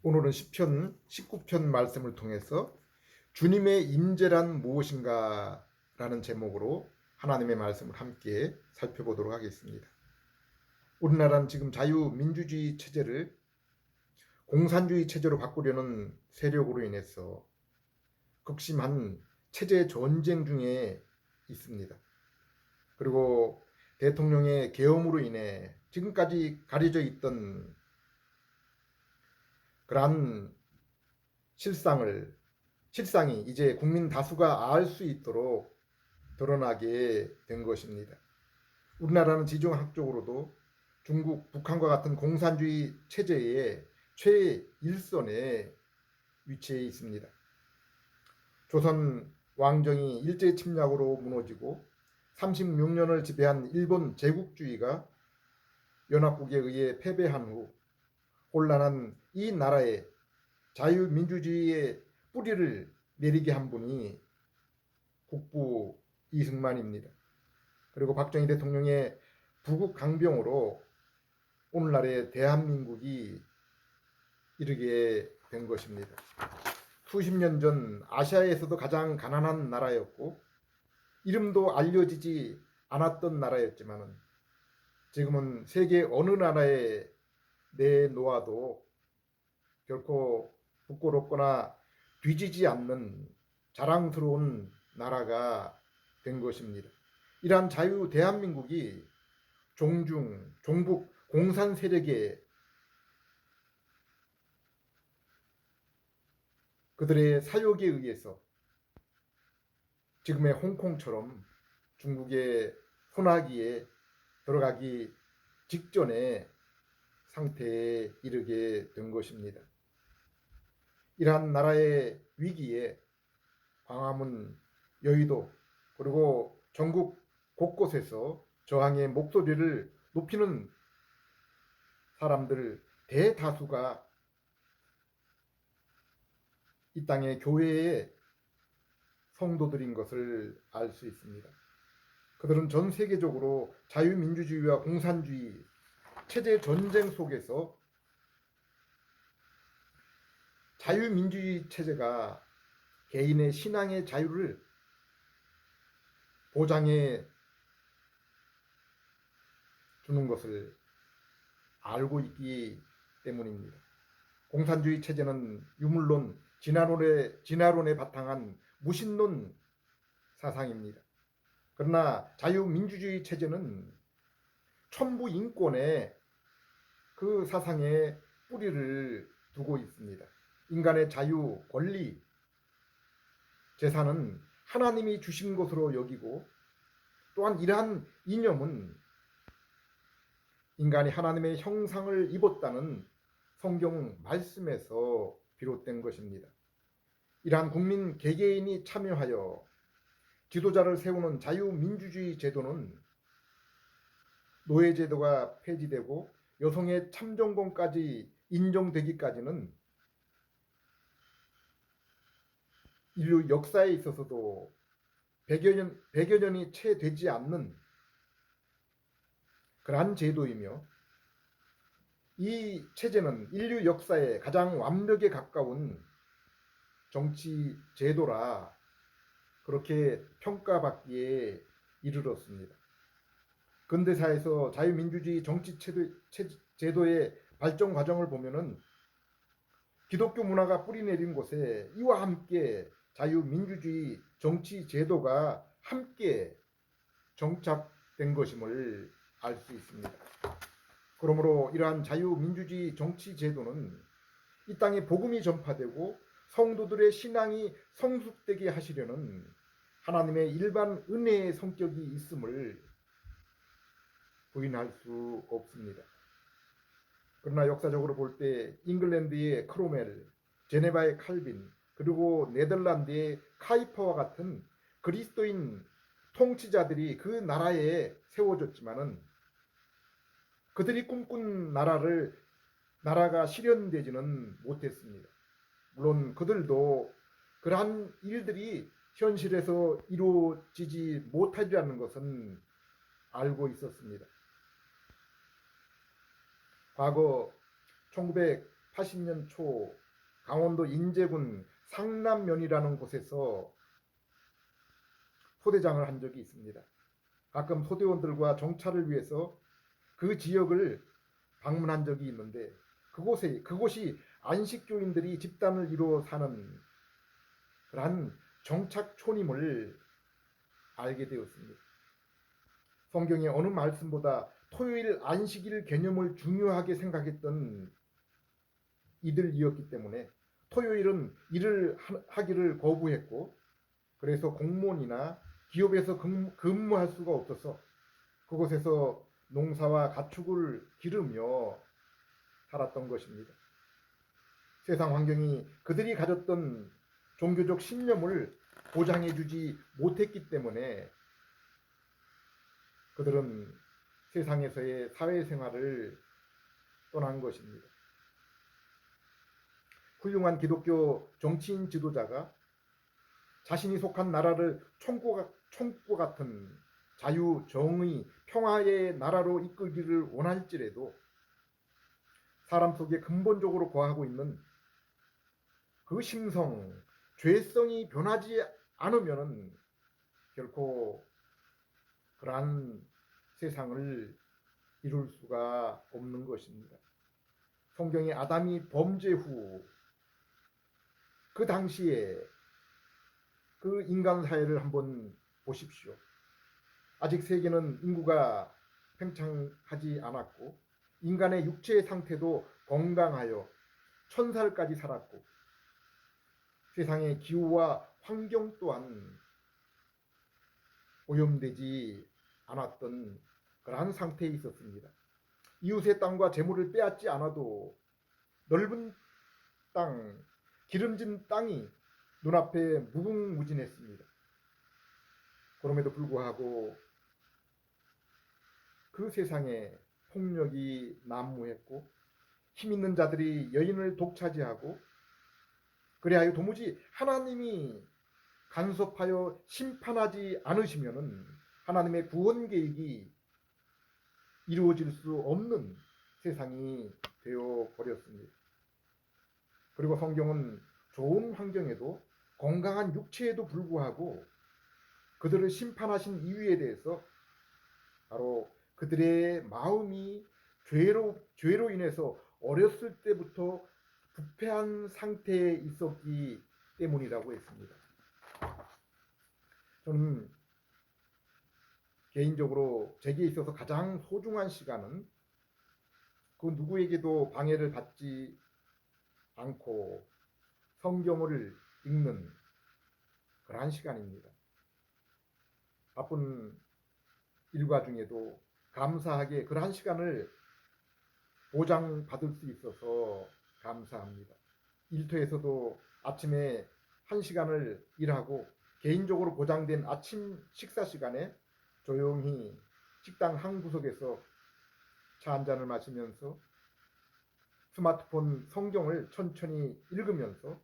오늘은 시편 19편 말씀을 통해서 주님의 임재란 무엇인가 라는 제목으로 하나님의 말씀을 함께 살펴보도록 하겠습니다. 우리나라는 지금 자유민주주의 체제를 공산주의 체제로 바꾸려는 세력으로 인해서 극심한 체제 전쟁 중에 있습니다. 그리고 대통령의 계엄으로 인해 지금까지 가려져 있던 그러한 실상이 이제 국민 다수가 알 수 있도록 드러나게 된 것입니다. 우리나라는 지정학적으로도 중국, 북한과 같은 공산주의 체제의 최일선에 위치해 있습니다. 조선 왕정이 일제 침략으로 무너지고 36년을 지배한 일본 제국주의가 연합국에 의해 패배한 후 혼란한 이 나라에 자유민주주의의 뿌리를 내리게 한 분이 국부 이승만입니다. 그리고 박정희 대통령의 부국 강병으로 오늘날의 대한민국이 이르게 된 것입니다. 수십 년 전 아시아에서도 가장 가난한 나라였고 이름도 알려지지 않았던 나라였지만 지금은 세계 어느 나라에 내놓아도 결코 부끄럽거나 뒤지지 않는 자랑스러운 나라가 된 것입니다. 이러한 자유 대한민국이 종북 공산 세력의 그들의 사욕에 의해서 지금의 홍콩처럼 중국의 손아귀에 들어가기 직전의 상태에 이르게 된 것입니다. 이러한 나라의 위기에 광화문, 여의도 그리고 전국 곳곳에서 저항의 목소리를 높이는 사람들 대다수가 이 땅의 교회의 성도들인 것을 알 수 있습니다. 그들은 전 세계적으로 자유민주주의와 공산주의 체제 전쟁 속에서 자유민주주의 체제가 개인의 신앙의 자유를 보장해 주는 것을 알고 있기 때문입니다. 공산주의 체제는 유물론, 진화론에 바탕한 무신론 사상입니다. 그러나 자유민주주의 체제는 천부 인권의 그 사상에 뿌리를 두고 있습니다. 인간의 자유, 권리, 재산은 하나님이 주신 것으로 여기고 또한 이러한 이념은 인간이 하나님의 형상을 입었다는 성경 말씀에서 비롯된 것입니다. 이러한 국민 개개인이 참여하여 지도자를 세우는 자유민주주의 제도는 노예제도가 폐지되고 여성의 참정권까지 인정되기까지는 인류 역사에 있어서도 100여 년이 채 되지 않는 그러한 제도이며 이 체제는 인류 역사에 가장 완벽에 가까운 정치 제도라 그렇게 평가받기에 이르렀습니다. 근대사에서 자유민주주의 정치 제도의 발전 과정을 보면은 기독교 문화가 뿌리내린 곳에 이와 함께 자유민주주의 정치 제도가 함께 정착된 것임을 알 수 있습니다. 그러므로 이러한 자유민주주의 정치 제도는 이 땅에 복음이 전파되고 성도들의 신앙이 성숙되게 하시려는 하나님의 일반 은혜의 성격이 있음을 부인할 수 없습니다. 그러나 역사적으로 볼 때 잉글랜드의 크로멜, 제네바의 칼빈, 그리고 네덜란드의 카이퍼와 같은 그리스도인 통치자들이 그 나라에 세워졌지만은 그들이 꿈꾼 나라가 실현되지는 못했습니다. 물론 그들도 그러한 일들이 현실에서 이루어지지 못하리라는 것은 알고 있었습니다. 과거 80년 초 강원도 인제군 상남면이라는 곳에서 소대장을 한 적이 있습니다. 가끔 소대원들과 정찰을 위해서 그 지역을 방문한 적이 있는데 그곳이 안식교인들이 집단을 이루어 사는 그러한 정착촌임을 알게 되었습니다. 성경의 어느 말씀보다 토요일 안식일 개념을 중요하게 생각했던 이들이었기 때문에 토요일은 일을 하기를 거부했고, 그래서 공무원이나 기업에서 근무할 수가 없어서 그곳에서 농사와 가축을 기르며 살았던 것입니다. 세상 환경이 그들이 가졌던 종교적 신념을 보장해주지 못했기 때문에 그들은 세상에서의 사회생활을 떠난 것입니다. 훌륭한 기독교 정치인 지도자가 자신이 속한 나라를 천국과 같은 자유, 정의, 평화의 나라로 이끌기를 원할지라도 사람 속에 근본적으로 거하고 있는 그 심성, 죄성이 변하지 않으면 결코 그러한 세상을 이룰 수가 없는 것입니다. 성경의 아담이 범죄 후 그 당시에 그 인간 사회를 한번 보십시오. 아직 세계는 인구가 팽창하지 않았고 인간의 육체의 상태도 건강하여 1000살까지 살았고 세상의 기후와 환경 또한 오염되지 않았던 그러한 상태에 있었습니다. 이웃의 땅과 재물을 빼앗지 않아도 넓은 땅, 기름진 땅이 눈앞에 무궁무진했습니다. 그럼에도 불구하고 그 세상에 폭력이 난무했고 힘 있는 자들이 여인을 독차지하고 그래야 도무지 하나님이 간섭하여 심판하지 않으시면은 하나님의 구원 계획이 이루어질 수 없는 세상이 되어 버렸습니다. 그리고 성경은 좋은 환경에도 건강한 육체에도 불구하고 그들을 심판하신 이유에 대해서 바로 그들의 마음이 죄로 인해서 어렸을 때부터 부패한 상태에 있었기 때문이라고 했습니다. 저는 개인적으로 제게 있어서 가장 소중한 시간은 그 누구에게도 방해를 받지 않고 성경을 읽는 그러한 시간입니다. 바쁜 일과 중에도 감사하게 그러한 시간을 보장받을 수 있어서 감사합니다. 일터에서도 아침에 1시간을 일하고 개인적으로 보장된 아침 식사 시간에 조용히 식당 한 구석에서 차 한 잔을 마시면서 스마트폰 성경을 천천히 읽으면서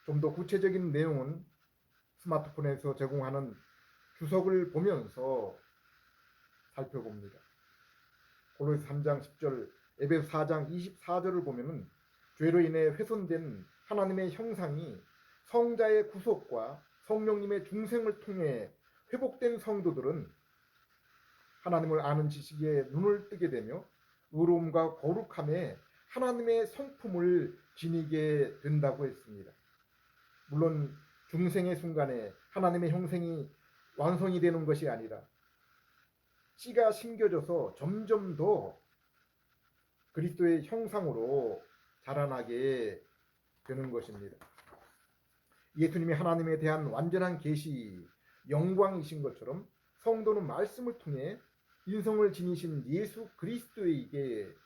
좀 더 구체적인 내용은 스마트폰에서 제공하는 주석을 보면서 살펴봅니다. 골로새 3장 10절, 에베소 4장 24절을 보면은 죄로 인해 훼손된 하나님의 형상이 성자의 구속과 성령님의 중생을 통해 회복된 성도들은 하나님을 아는 지식에 눈을 뜨게 되며 의로움과 거룩함에 하나님의 성품을 지니게 된다고 했습니다. 물론 중생의 순간에 하나님의 형상이 완성이 되는 것이 아니라 씨가 심겨져서 점점 더 그리스도의 형상으로 자라나게 되는 것입니다. 예수님이 하나님에 대한 완전한 계시, 영광이신 것처럼 성도는 말씀을 통해 인성을 지니신 예수 그리스도에게께서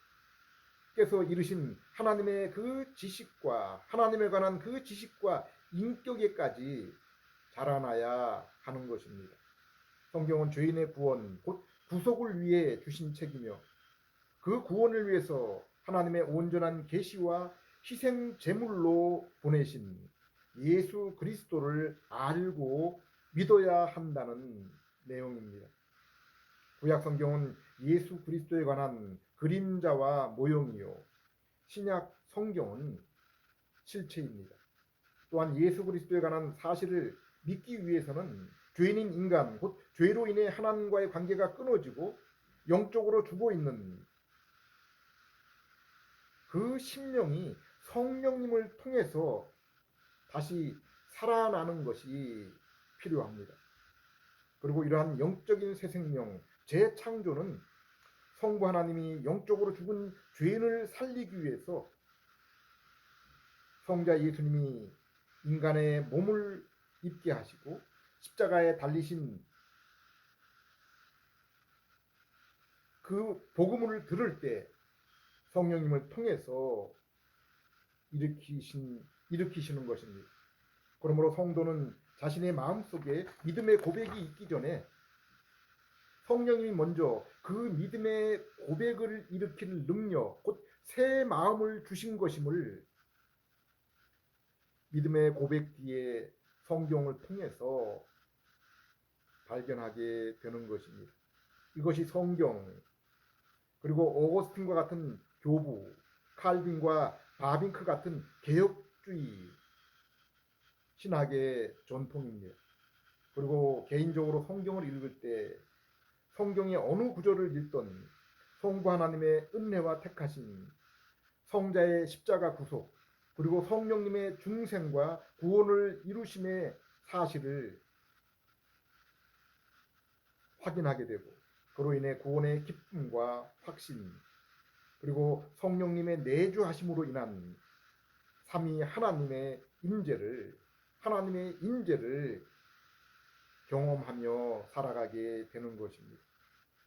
이르신 하나님의 그 지식과 하나님에 관한 그 지식과 인격에까지 자라나야 하는 것입니다. 성경은 죄인의 구원, 곧 구속을 위해 주신 책이며 그 구원을 위해서 하나님의 온전한 계시와 희생 제물로 보내신 예수 그리스도를 알고 믿어야 한다는 내용입니다. 구약 성경은 예수 그리스도에 관한 그림자와 모형이요 신약 성경은 실체입니다. 또한 예수 그리스도에 관한 사실을 믿기 위해서는 죄인인 인간, 곧 죄로 인해 하나님과의 관계가 끊어지고 영적으로 죽어 있는 그 심령이 성령님을 통해서 다시 살아나는 것이 필요합니다. 그리고 이러한 영적인 새 생명, 재창조는 성부 하나님이 영적으로 죽은 죄인을 살리기 위해서 성자 예수님이 인간의 몸을 입게 하시고 십자가에 달리신 그 복음을 들을 때 성령님을 통해서 일으키시는 것입니다. 그러므로 성도는 자신의 마음속에 믿음의 고백이 있기 전에 성령님이 먼저 그 믿음의 고백을 일으킬 능력, 곧 새 마음을 주신 것임을 믿음의 고백 뒤에 성경을 통해서 발견하게 되는 것입니다. 이것이 성경, 그리고 오거스틴과 같은 교부, 칼빈과 바빙크 같은 개혁주의 신학의 전통입니다. 그리고 개인적으로 성경을 읽을 때 성경의 어느 구절을 읽던 성부 하나님의 은혜와 택하심, 성자의 십자가 구속, 그리고 성령님의 중생과 구원을 이루심의 사실을 확인하게 되고, 그로 인해 구원의 기쁨과 확신, 그리고 성령님의 내주하심으로 인한 삼위 하나님의 인재를 경험하며 살아가게 되는 것입니다.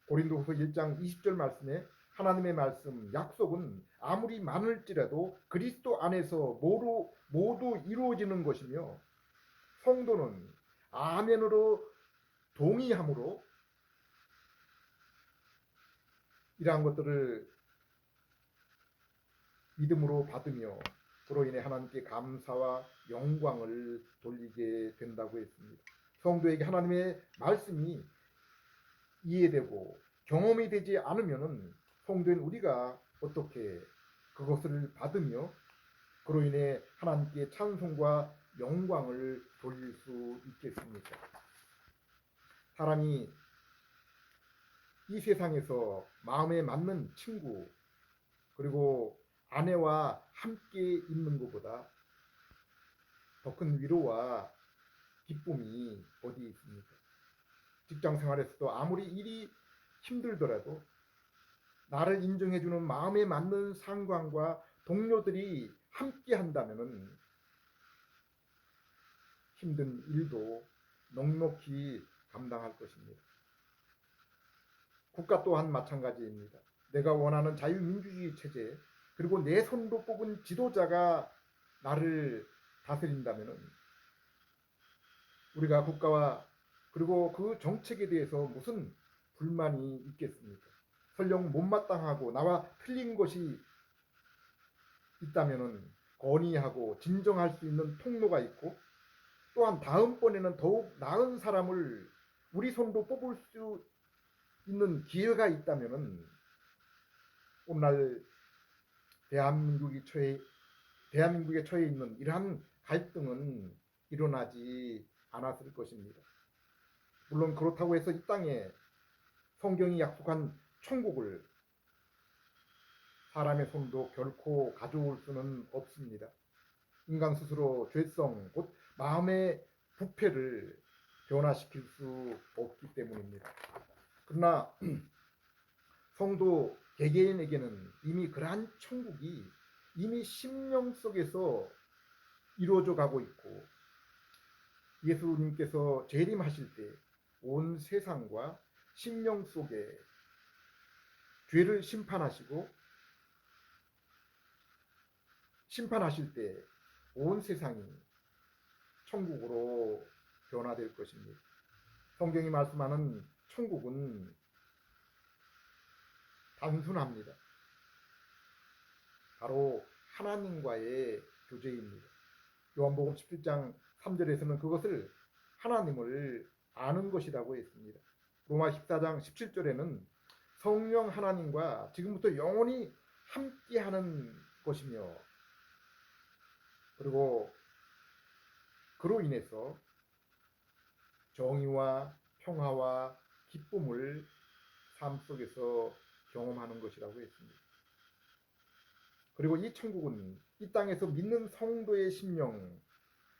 고린도후서 1장 20절 말씀에 하나님의 말씀, 약속은 아무리 많을지라도 그리스도 안에서 모두 이루어지는 것이며 성도는 아멘으로 동의함으로 이러한 것들을 믿음으로 받으며 그로 인해 하나님께 감사와 영광을 돌리게 된다고 했습니다. 성도에게 하나님의 말씀이 이해되고 경험이 되지 않으면 성도인 우리가 어떻게 그것을 받으며 그로 인해 하나님께 찬송과 영광을 돌릴 수 있겠습니까? 사람이 이 세상에서 마음에 맞는 친구, 그리고 아내와 함께 있는 것보다 더 큰 위로와 기쁨이 어디 있습니까? 직장 생활에서도 아무리 일이 힘들더라도 나를 인정해주는 마음에 맞는 상관과 동료들이 함께 한다면 힘든 일도 넉넉히 감당할 것입니다. 국가 또한 마찬가지입니다. 내가 원하는 자유민주주의 체제, 그리고 내 손으로 뽑은 지도자가 나를 다스린다면 우리가 국가와 그리고 그 정책에 대해서 무슨 불만이 있겠습니까? 설령 못마땅하고 나와 틀린 것이 있다면 건의하고 진정할 수 있는 통로가 있고, 또한 다음번에는 더욱 나은 사람을 우리 손으로 뽑을 수 있는 기회가 있다면 오늘날 대한민국에 처해 있는 이러한 갈등은 일어나지 않았을 것입니다. 물론 그렇다고 해서 이 땅에 성경이 약속한 천국을 사람의 손도 결코 가져올 수는 없습니다. 인간 스스로 죄성, 곧 마음의 부패를 변화시킬 수 없기 때문입니다. 그러나 성도 개개인에게는 이미 그러한 천국이 이미 심령 속에서 이루어져 가고 있고, 예수님께서 재림하실 때 온 세상과 심령 속에 죄를 심판하실 때 온 세상이 천국으로 변화될 것입니다. 성경이 말씀하는 천국은 단순합니다. 바로 하나님과의 교제입니다. 요한복음 17장 3절에서는 그것을 하나님을 아는 것이라고 했습니다. 로마 14장 17절에는 성령 하나님과 지금부터 영원히 함께하는 것이며, 그리고 그로 인해서 정의와 평화와 기쁨을 삶 속에서 경험하는 것이라고 했습니다. 그리고 이 천국은 이 땅에서 믿는 성도의 심령,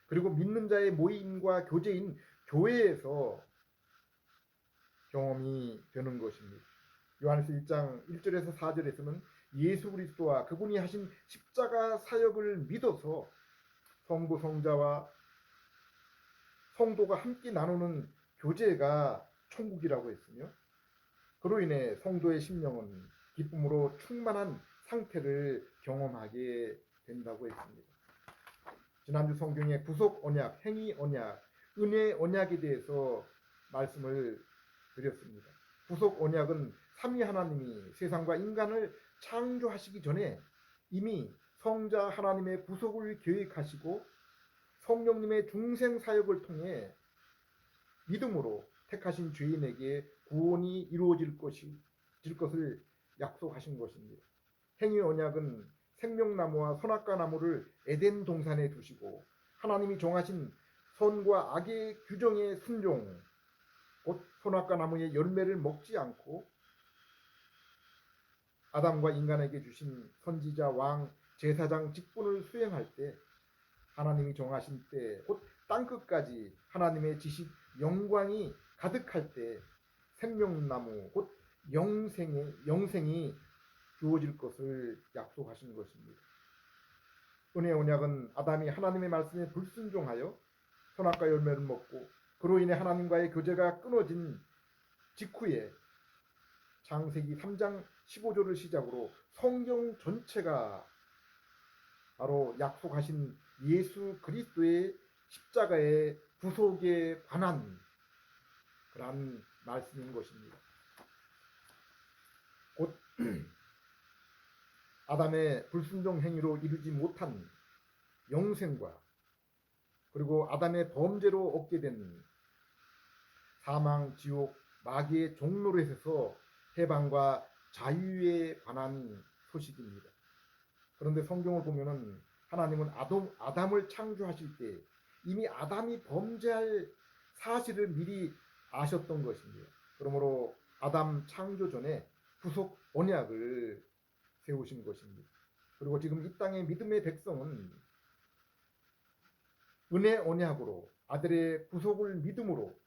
그리고 믿는 자의 모임과 교제인 교회에서 경험이 되는 것입니다. 요한일서 1장 1절에서 4절에서는 예수 그리스도와 그분이 하신 십자가 사역을 믿어서 성도 성자와 성도가 함께 나누는 교제가 천국이라고 했으며, 그로 인해 성도의 심령은 기쁨으로 충만한 상태를 경험하게 된다고 했습니다. 지난주 성경의 구속 언약, 행위 언약, 은혜 언약에 대해서 말씀을 드렸습니다. 구속 언약은 삼위 하나님이 세상과 인간을 창조하시기 전에 이미 성자 하나님의 구속을 계획하시고 성령님의 중생 사역을 통해 믿음으로 택하신 죄인에게 구원이 이루어질 것을 약속하신 것입니다. 행위 언약은 생명나무와 선악과 나무를 에덴 동산에 두시고 하나님이 정하신 선과 악의 규정에 순종, 곧 선악과 나무의 열매를 먹지 않고 아담과 인간에게 주신 선지자, 왕, 제사장 직분을 수행할 때, 하나님이 정하신 때, 곧 땅끝까지 하나님의 지식 영광이 가득할 때 생명나무, 곧 영생이 주어질 것을 약속하신 것입니다. 은혜 언약은 아담이 하나님의 말씀에 불순종하여 선악과 열매를 먹고 그로 인해 하나님과의 교제가 끊어진 직후에 창세기 3장 15절을 시작으로 성경 전체가 바로 약속하신 예수 그리스도의 십자가의 구속에 관한 그러한 말씀인 것입니다. 곧 아담의 불순종 행위로 이루지 못한 영생과 그리고 아담의 범죄로 얻게 된 사망, 지옥, 마귀의 종노릇에서 해방과 자유에 관한 소식입니다. 그런데 성경을 보면은 하나님은 아담을 창조하실 때 이미 아담이 범죄할 사실을 미리 아셨던 것입니다. 그러므로 아담 창조 전에 구속 언약을 세우신 것입니다. 그리고 지금 이 땅의 믿음의 백성은 은혜 언약으로 아들의 구속을 믿음으로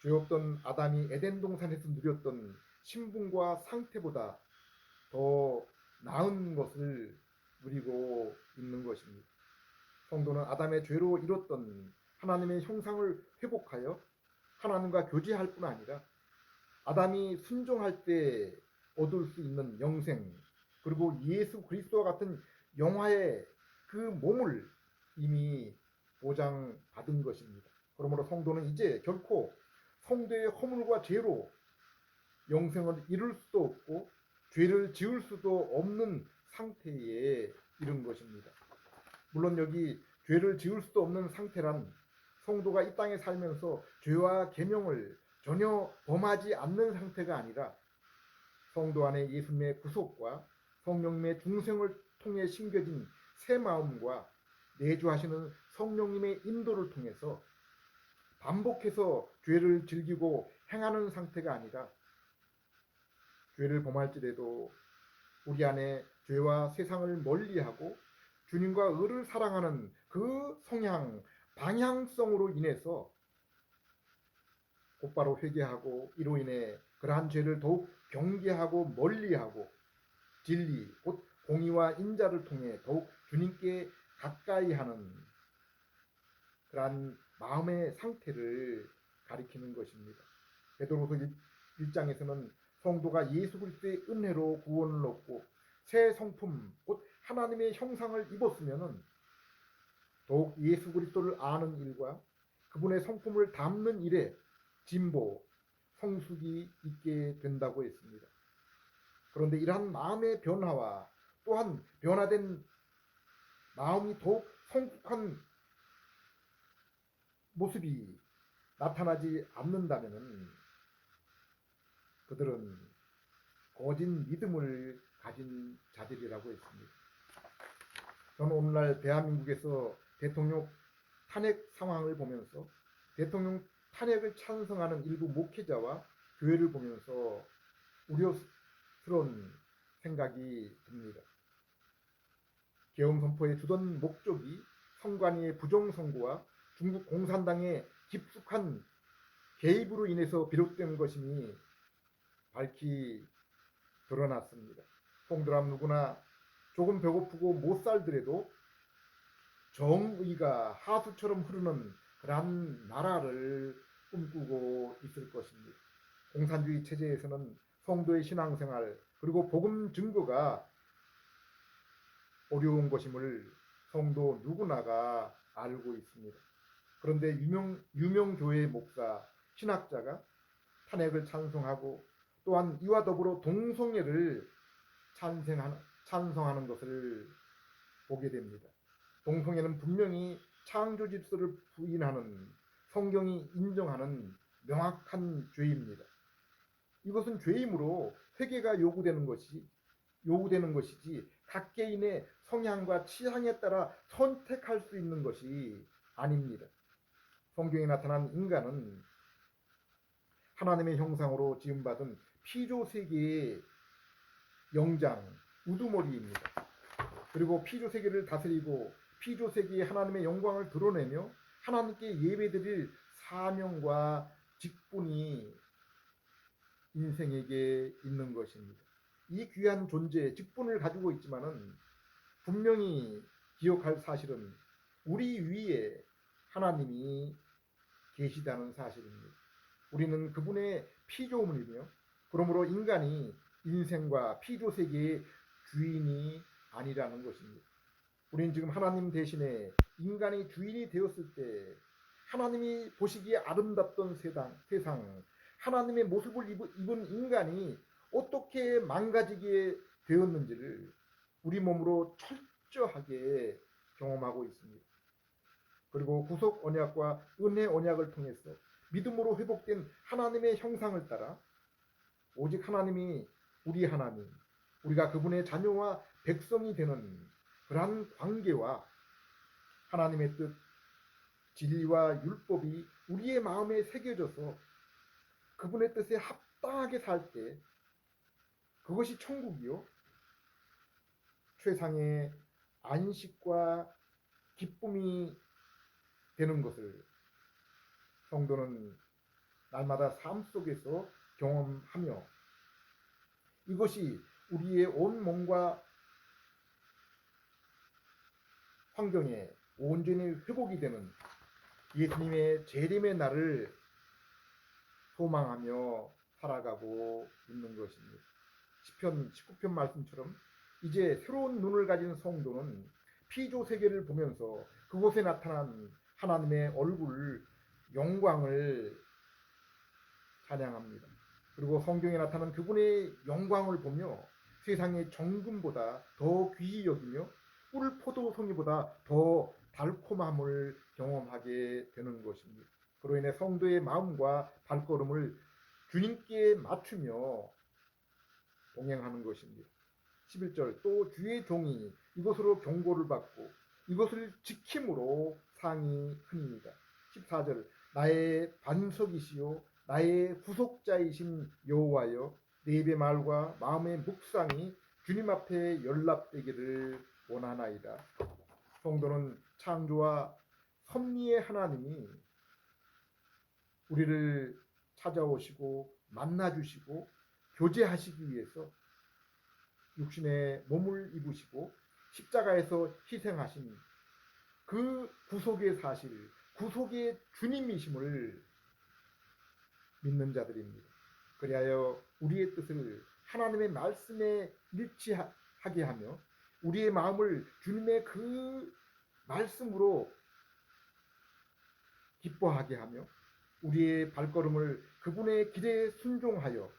죄 없던 아담이 에덴 동산에서 누렸던 신분과 상태보다 더 나은 것을 누리고 있는 것입니다. 성도는 아담의 죄로 이뤘던 하나님의 형상을 회복하여 하나님과 교제할 뿐 아니라 아담이 순종할 때 얻을 수 있는 영생, 그리고 예수 그리스도와 같은 영화의 그 몸을 이미 보장받은 것입니다. 그러므로 성도는 이제 결코 성도의 허물과 죄로 영생을 이룰 수도 없고 죄를 지을 수도 없는 상태에 이른 것입니다. 물론 여기 죄를 지을 수도 없는 상태란 성도가 이 땅에 살면서 죄와 계명을 전혀 범하지 않는 상태가 아니라 성도 안에 예수님의 구속과 성령님의 중생을 통해 심겨진 새 마음과 내주하시는 성령님의 인도를 통해서 반복해서 죄를 즐기고 행하는 상태가 아니라 죄를 범할지라도 우리 안에 죄와 세상을 멀리하고 주님과 의를 사랑하는 그 성향, 방향성으로 인해서 곧바로 회개하고 이로 인해 그러한 죄를 더욱 경계하고 멀리하고 진리, 곧 공의와 인자를 통해 더욱 주님께 가까이 하는 그러한 마음의 상태를 가리키는 것입니다. 베드로서 1장에서는 성도가 예수 그리스도의 은혜로 구원을 얻고 새 성품, 곧 하나님의 형상을 입었으면 더욱 예수 그리스도를 아는 일과 그분의 성품을 담는 일에 진보, 성숙이 있게 된다고 했습니다. 그런데 이러한 마음의 변화와 또한 변화된 마음이 더욱 성숙한 모습이 나타나지 않는다면 그들은 거짓 믿음을 가진 자들이라고 했습니다. 저는 오늘날 대한민국에서 대통령 탄핵 상황을 보면서 대통령 탄핵을 찬성하는 일부 목회자와 교회를 보면서 우려스러운 생각이 듭니다. 계엄 선포의 주된 목적이 선관위의 부정선거와 중국 공산당의 깊숙한 개입으로 인해서 비롯된 것임이 밝히 드러났습니다. 성도람 누구나 조금 배고프고 못 살더라도 정의가 하수처럼 흐르는 그러한 나라를 꿈꾸고 있을 것입니다. 공산주의 체제에서는 성도의 신앙생활 그리고 복음 증거가 어려운 것임을 성도 누구나가 알고 있습니다. 그런데 유명 교회 목사, 신학자가 탄핵을 찬성하고 또한 이와 더불어 동성애를 찬성하는 것을 보게 됩니다. 동성애는 분명히 창조 질서를 부인하는 성경이 인정하는 명확한 죄입니다. 이것은 죄이므로 회개가 요구되는 것이지 각 개인의 성향과 취향에 따라 선택할 수 있는 것이 아닙니다. 성경에 나타난 인간은 하나님의 형상으로 지음받은 피조 세계의 영장, 우두머리입니다. 그리고 피조 세계를 다스리고 피조 세계에 하나님의 영광을 드러내며 하나님께 예배드릴 사명과 직분이 인생에게 있는 것입니다. 이 귀한 존재, 직분을 가지고 있지만은 분명히 기억할 사실은 우리 위에 하나님이 계시다는 사실입니다. 우리는 그분의 피조물이며 그러므로 인간이 인생과 피조 세계의 주인이 아니라는 것입니다. 우리는 지금 하나님 대신에 인간이 주인이 되었을 때 하나님이 보시기에 아름답던 세상 하나님의 모습을 입은 인간이 어떻게 망가지게 되었는지를 우리 몸으로 철저하게 경험하고 있습니다. 그리고 구속 언약과 은혜 언약을 통해서 믿음으로 회복된 하나님의 형상을 따라 오직 하나님이 우리 하나님, 우리가 그분의 자녀와 백성이 되는 그러한 관계와 하나님의 뜻, 진리와 율법이 우리의 마음에 새겨져서 그분의 뜻에 합당하게 살 때 그것이 천국이요 최상의 안식과 기쁨이 되는 것을 성도는 날마다 삶 속에서 경험하며 이것이 우리의 온 몸과 환경에 온전히 회복이 되는 예수님의 재림의 날을 소망하며 살아가고 있는 것입니다. 시편 19편 말씀처럼 이제 새로운 눈을 가진 성도는 피조 세계를 보면서 그곳에 나타난 하나님의 얼굴 영광을 찬양합니다. 그리고 성경에 나타난 그분의 영광을 보며 세상의 정금보다 더 귀히 여기며 꿀 포도송이보다 더 달콤함을 경험하게 되는 것입니다. 그로 인해 성도의 마음과 발걸음을 주님께 맞추며 동행하는 것입니다. 11절 또 주의 종이 이것으로 경고를 받고 이것을 지킴으로 상이 크니이다. 14절 나의 반석이시요 나의 구속자이신 여호와여 내 입의 말과 마음의 묵상이 주님 앞에 연락되기를 원하나이다. 성도는 창조와 섭리의 하나님이 우리를 찾아오시고 만나주시고 교제하시기 위해서 육신의 몸을 입으시고 십자가에서 희생하신 그 구속의 사실, 구속의 주님이심을 믿는 자들입니다. 그리하여 우리의 뜻을 하나님의 말씀에 일치하게 하며 우리의 마음을 주님의 그 말씀으로 기뻐하게 하며 우리의 발걸음을 그분의 길에 순종하여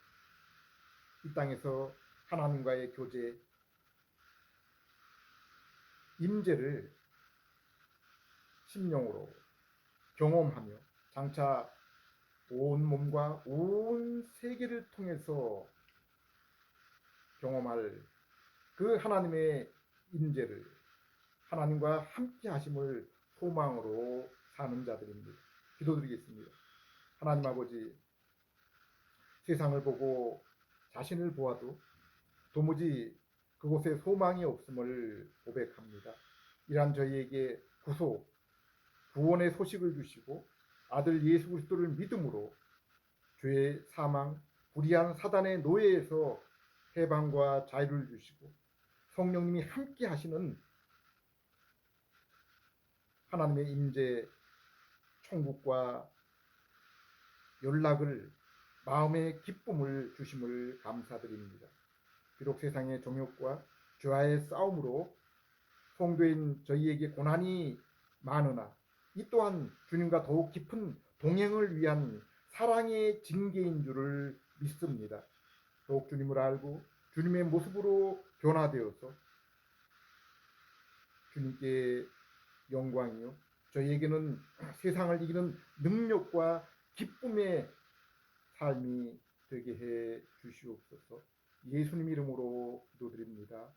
이 땅에서 하나님과의 교제, 임재를 심령으로 경험하며 장차 온 몸과 온 세계를 통해서 경험할 그 하나님의 임재를 하나님과 함께 하심을 소망으로 사는 자들입니다. 기도드리겠습니다. 하나님 아버지, 세상을 보고 자신을 보아도 도무지 그곳에 소망이 없음을 고백합니다. 이러한 저희에게 구원의 소식을 주시고 아들 예수 그리스도를 믿음으로 죄의 사망, 불의한 사단의 노예에서 해방과 자유를 주시고 성령님이 함께 하시는 하나님의 임재, 천국과 연락을, 마음의 기쁨을 주심을 감사드립니다. 비록 세상의 정욕과 죄와의 싸움으로 성도인 저희에게 고난이 많으나 이 또한 주님과 더욱 깊은 동행을 위한 사랑의 징계인 줄을 믿습니다. 더욱 주님을 알고 주님의 모습으로 변화되어서 주님께 영광이요, 저희에게는 세상을 이기는 능력과 기쁨의 삶이 되게 해 주시옵소서. 예수님 이름으로 기도드립니다.